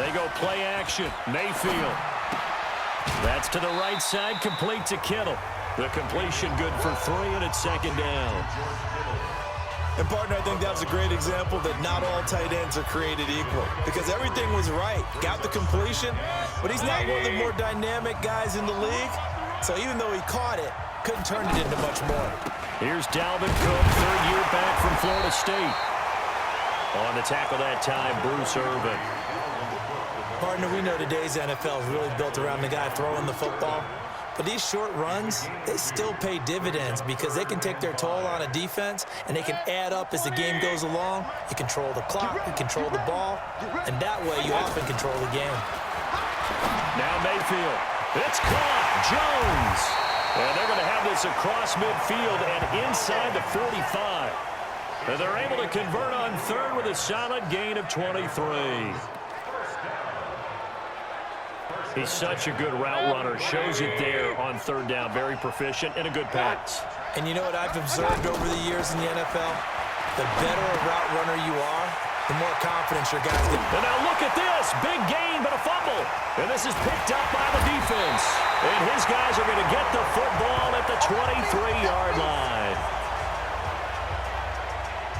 They go play action. Mayfield. That's to the right side, complete to Kittle. The completion good for 3, and it's second down. And, partner, I think that was a great example that not all tight ends are created equal because everything was right. Got the completion, but he's not one of the more dynamic guys in the league. So even though he caught it, couldn't turn it into much more. Here's Dalvin Cook, third year back from Florida State. On the tackle that time, Bruce Irvin. Partner, we know today's NFL is really built around the guy throwing the football. But these short runs, they still pay dividends because they can take their toll on a defense, and they can add up as the game goes along. You control the clock, you control the ball, and that way you often control the game. Now Mayfield. It's caught. Jones. And they're going to have this across midfield and inside the 45. And they're able to convert on third with a solid gain of 23. He's such a good route runner. Shows it there on third down. Very proficient and a good pass. And you know what I've observed over the years in the NFL? The better a route runner you are, the more confidence your guys get. And now look at this. Big gain, but a fumble. And this is picked up by the defense. And his guys are going to get the football at the 23-yard line.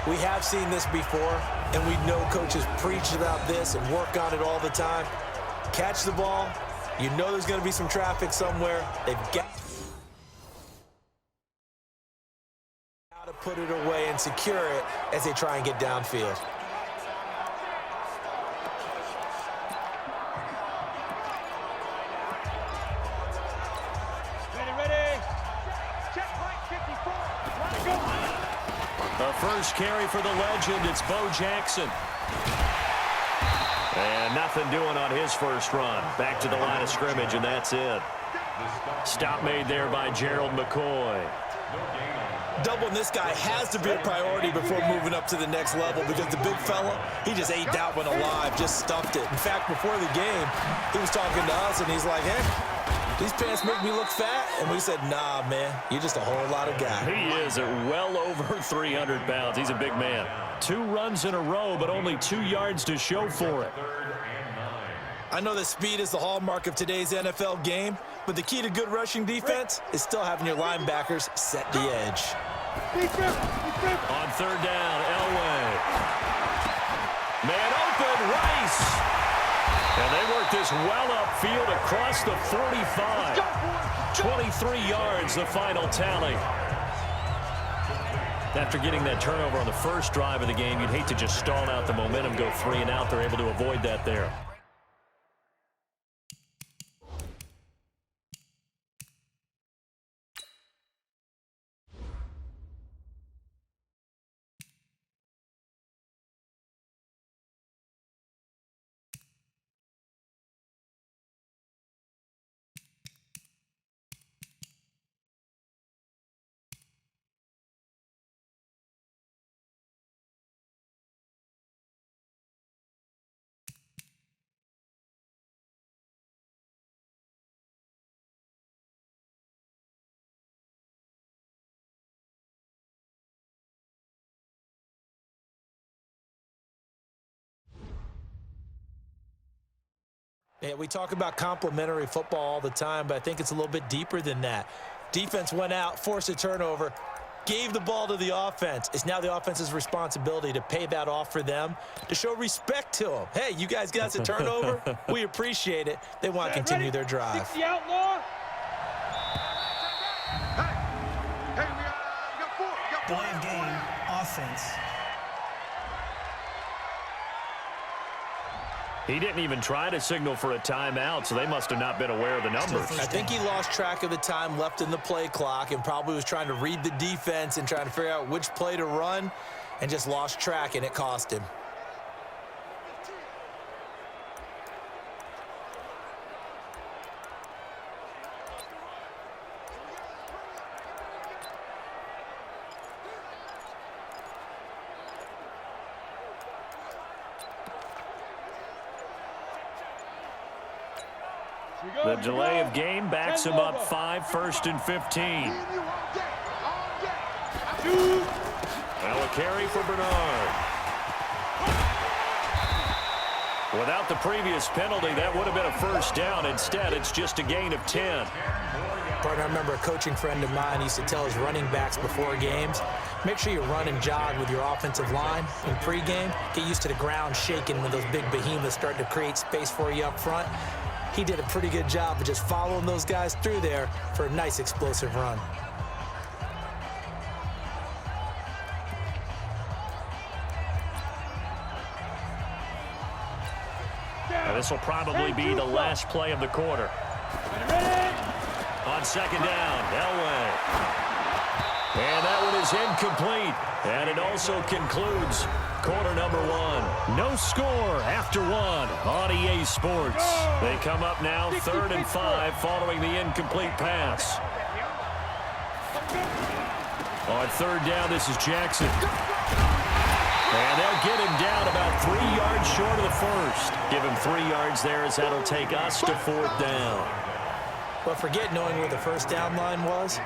We have seen this before, and we know coaches preach about this and work on it all the time. Catch the ball. You know there's going to be some traffic somewhere. They've got to put it away and secure it as they try and get downfield. Ready. Checkpoint 54. Let it go. The first carry for the legend, it's Bo Jackson. And nothing doing on his first run. Back to the line of scrimmage, and that's it. Stop made there by Gerald McCoy. Doubling this guy has to be a priority before moving up to the next level because the big fella, he just ate that one alive, just stuffed it. In fact, before the game, he was talking to us, and he's like, hey, these pants make me look fat. And we said, nah, man, you're just a whole lot of guy. He is at well over 300 pounds. He's a big man. 2 runs in a row, but only 2 yards to show for it. I know that speed is the hallmark of today's NFL game, but the key to good rushing defense is still having your linebackers set the edge. On third down, Elway. Man open, Rice. And they work this well upfield across the 45. 23 yards, the final tally. After getting that turnover on the first drive of the game, you'd hate to just stall out the momentum, go 3 and out. They're able to avoid that there. Yeah, we talk about complementary football all the time, but I think it's a little bit deeper than that. Defense went out, forced a turnover, gave the ball to the offense. It's now the offense's responsibility to pay that off for them, to show respect to them. Hey, you guys got us a turnover? We appreciate it. They want to continue their drive. 60 outlaw. Delay of game, offense. He didn't even try to signal for a timeout, so they must have not been aware of the numbers. I think he lost track of the time left in the play clock and probably was trying to read the defense and trying to figure out which play to run and just lost track, and it cost him. The delay of game backs him up 5, 1st and 15. Now a carry for Bernard. Without the previous penalty, that would have been a first down. Instead, it's just a gain of 10. Partner, I remember a coaching friend of mine used to tell his running backs before games, make sure you run and jog with your offensive line in pregame. Get used to the ground shaking when those big behemoths start to create space for you up front. He did a pretty good job of just following those guys through there for a nice explosive run. This will probably be the last play of the quarter. On second down, Elway. And that one is incomplete. And it also concludes quarter number one. No score after one on EA Sports. They come up now 3rd and 5 following the incomplete pass. On third down, this is Jackson. And they'll get him down about 3 yards short of the first. Give him 3 yards there as that'll take us to 4th down. But forget knowing where the first down line was.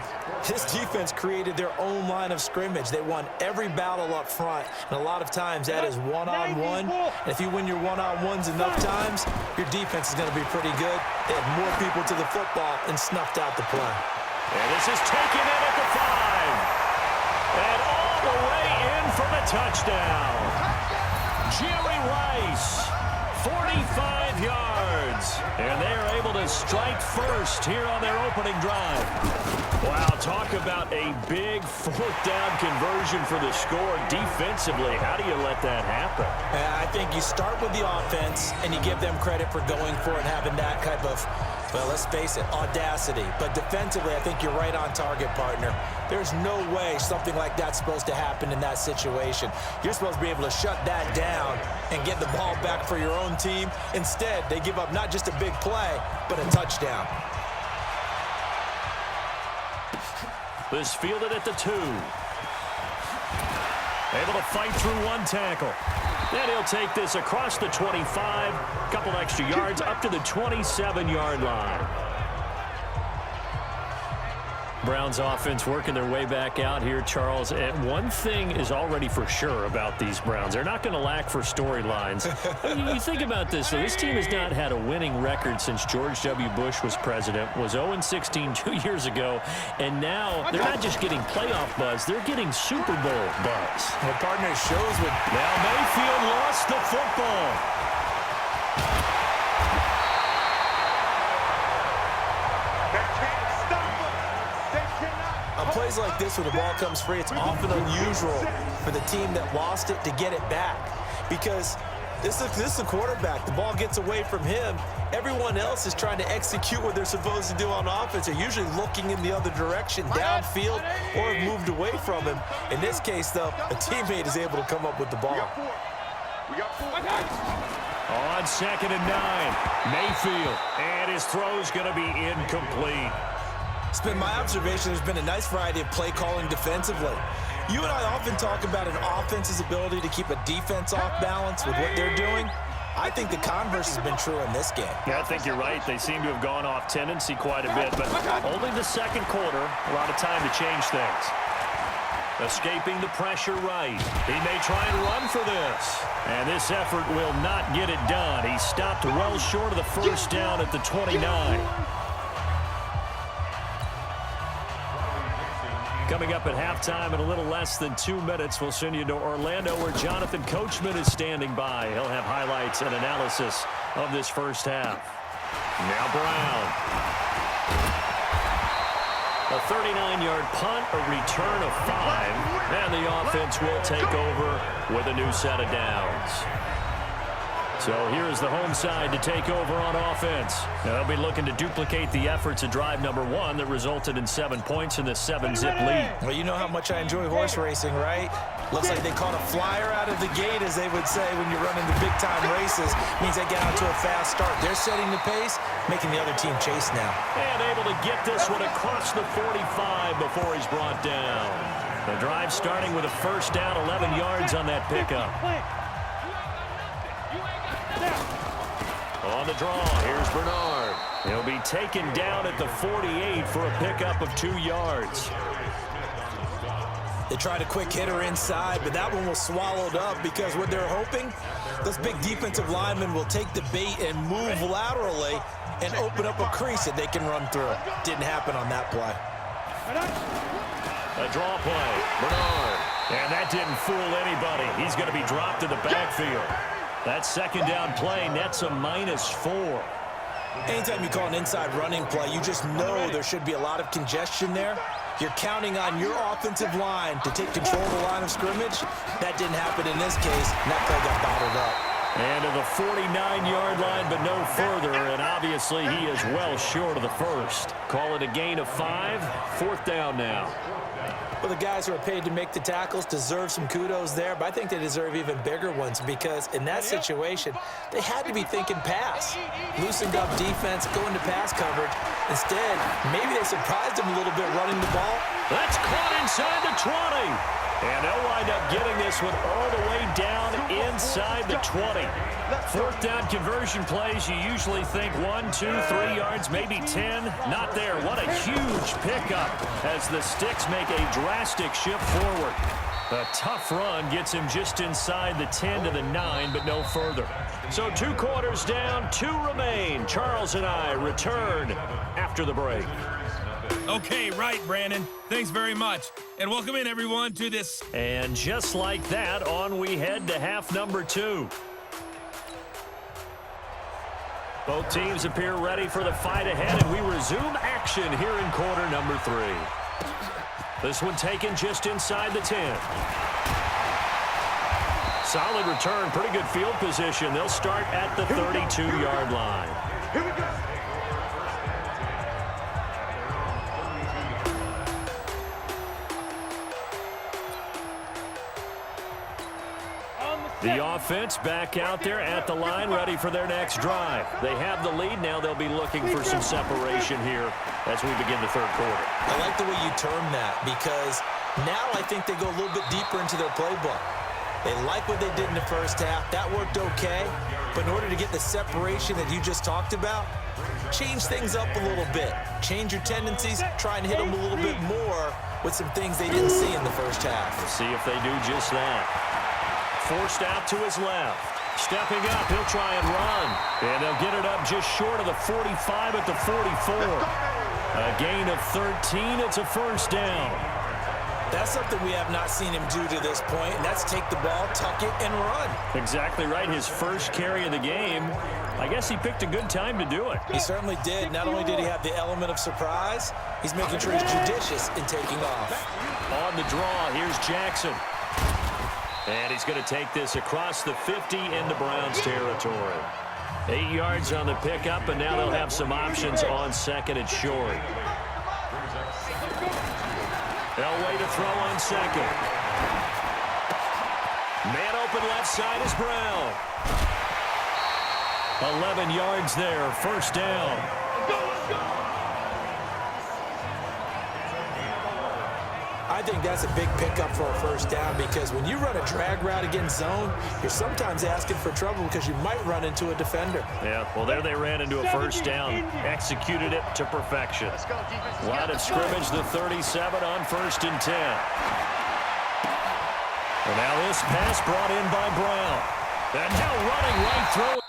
This defense created their own line of scrimmage. They won every battle up front, and a lot of times that is one-on-one. And if you win your one-on-ones enough times, your defense is going to be pretty good. They had more people to the football and snuffed out the play. And this is taken in at the 5. And all the way in for the touchdown. Jerry Rice, 45 yards. And they are able to strike first here on their opening drive. Wow, talk about a big 4th down conversion for the score defensively. How do you let that happen? I think you start with the offense, and you give them credit for going for it and having that type of, well, let's face it, audacity. But defensively, I think you're right on target, partner. There's no way something like that's supposed to happen in that situation. You're supposed to be able to shut that down and get the ball back for your own team. Instead, they give up not just a big play, but a touchdown. This fielded at the 2. Able to fight through one tackle. Then he'll take this across the 25, couple extra yards up to the 27-yard line. Browns offense working their way back out here, Charles. And one thing is already for sure about these Browns. They're not going to lack for storylines. You think about this, though. This team has not had a winning record since George W. Bush was president, was 0-16 2 years ago, and now they're not just getting playoff buzz, they're getting Super Bowl buzz. Well, partner, shows with... Now Mayfield lost the football. On plays like this where the ball comes free, it's often unusual for the team that lost it to get it back. Because this is the quarterback. The ball gets away from him. Everyone else is trying to execute what they're supposed to do on offense. They're usually looking in the other direction, downfield, or have moved away from him. In this case, though, a teammate is able to come up with the ball. On 2nd and 9, Mayfield. And his throw's going to be incomplete. It's been my observation there's been a nice variety of play calling defensively. You and I often talk about an offense's ability to keep a defense off balance with what they're doing. I think the converse has been true in this game. Yeah, I think you're right. They seem to have gone off tendency quite a bit, but only the second quarter, a lot of time to change things. Escaping the pressure right. He may try and run for this. And this effort will not get it done. He stopped well short of the first down at the 29. Coming up at halftime in a little less than 2 minutes, we'll send you to Orlando where Jonathan Coachman is standing by. He'll have highlights and analysis of this first half. Now Brown. A 39-yard punt, a return of 5, and the offense will take over with a new set of downs. So here is the home side to take over on offense. Now they'll be looking to duplicate the efforts of drive number 1 that resulted in 7 points in the 7-zip lead. Well, you know how much I enjoy horse racing, right? Looks like they caught a flyer out of the gate, as they would say when you're running the big-time races. Means they get out to a fast start. They're setting the pace, making the other team chase now. And able to get this one across the 45 before he's brought down. The drive starting with a first down, 11 yards on that pickup. On the draw, here's Bernard. He'll be taken down at the 48 for a pickup of 2 yards. They tried a quick hitter inside, but that one was swallowed up because what they're hoping, those big defensive linemen will take the bait and move laterally and open up a crease that they can run through. Didn't happen on that play. A draw play. Bernard. And that didn't fool anybody. He's going to be dropped in the backfield. That second down play nets a -4. Anytime you call an inside running play, you just know there should be a lot of congestion there. You're counting on your offensive line to take control of the line of scrimmage. That didn't happen in this case, and that play got bottled up. And to the 49-yard line, but no further, and obviously he is well short of the first. Call it a gain of 5, 4th down now. Well, the guys who are paid to make the tackles deserve some kudos there, but I think they deserve even bigger ones because in that situation, they had to be thinking pass. Loosened up defense, going to pass coverage. Instead, maybe they surprised them a little bit running the ball. That's caught inside the 20. And they'll wind up getting this one all the way down inside the 20. 4th down conversion plays, you usually think 1, 2, 3 yards, maybe 10. Not there. What a huge pickup as the Sticks make a drastic shift forward. A tough run gets him just inside the 10 to the 9, but no further. So 2 quarters down, 2 remain. Charles and I return after the break. Okay, right, Brandon. Thanks very much. And welcome in, everyone, to this. And just like that, on we head to half number 2. Both teams appear ready for the fight ahead, and we resume action here in quarter number 3. This one taken just inside the 10. Solid return, pretty good field position. They'll start at the 32-yard line. Here we go. The offense back out there at the line, ready for their next drive. They have the lead. Now they'll be looking for some separation here as we begin the 3rd quarter. I like the way you term that because now I think they go a little bit deeper into their playbook. They like what they did in the first half. That worked okay. But in order to get the separation that you just talked about, change things up a little bit. Change your tendencies. Try and hit them a little bit more with some things they didn't see in the first half. We'll see if they do just that. Forced out to his left. Stepping up, he'll try and run. And they'll get it up just short of the 45 at the 44. A gain of 13. It's a 1st down. That's something we have not seen him do to this point, and that's take the ball, tuck it, and run. Exactly right. His first carry of the game. I guess he picked a good time to do it. He certainly did. Not only did he have the element of surprise, he's making sure he's judicious in taking off. On the draw, here's Jackson. And he's going to take this across the 50 into Browns territory. 8 yards on the pickup, and now they'll have some options on 2nd and short. Elway to throw on 2nd. Man open left side is Brown. 11 yards there, 1st down. I think that's a big pickup for a 1st down because when you run a drag route against zone, you're sometimes asking for trouble because you might run into a defender. Yeah, well, there they ran into a 1st down, executed it to perfection. Line of scrimmage, the 37 on 1st and 10. And now this pass brought in by Brown. And now running right through